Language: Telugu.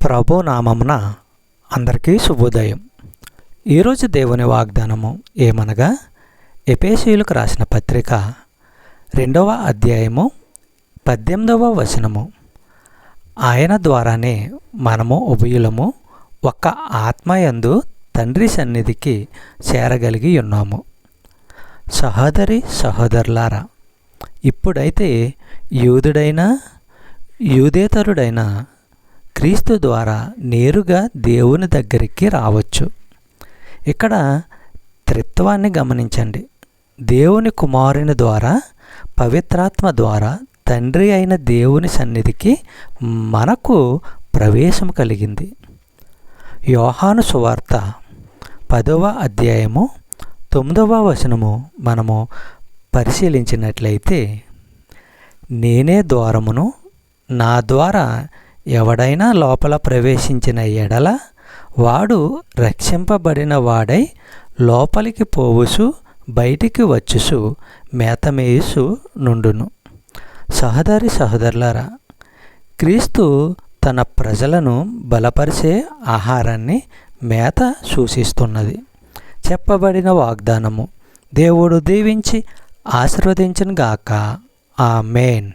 ప్రభు నామమున అందరికీ శుభోదయం. ఈరోజు దేవుని వాగ్దానము ఏమనగా, ఎఫెసీయులకు రాసిన పత్రిక 2వ అధ్యాయము 18వ వచనము. ఆయన ద్వారానే మనము ఉభయులము ఒక్క ఆత్మయందు తండ్రి సన్నిధికి చేరగలిగి ఉన్నాము. సహోదరి సహోదరులారా, ఇప్పుడైతే యూదుడైనా యూదేతరుడైనా క్రీస్తు ద్వారా నేరుగా దేవుని దగ్గరికి రావచ్చు. ఇక్కడ త్రిత్వాన్ని గమనించండి. దేవుని కుమారుని ద్వారా, పవిత్రాత్మ ద్వారా తండ్రి అయిన దేవుని సన్నిధికి మనకు ప్రవేశం కలిగింది. యోహాను సువార్త 10వ అధ్యాయము 9వ వచనము మనము పరిశీలించినట్లయితే, నేనే ద్వారమును, నా ద్వారా ఎవడైనా లోపల ప్రవేశించిన ఎడల వాడు రక్షింపబడిన వాడై లోపలికి పోవుసు బయటికి వచ్చుసు మేతమేయుసు నుండును. సహోదరి సహోదరులారా, క్రీస్తు తన ప్రజలను బలపరిచే ఆహారాన్ని మేత సూచిస్తున్నది. చెప్పబడిన వాగ్దానము దేవుడు దీవించి ఆశీర్వదించును గాక. ఆమేన్.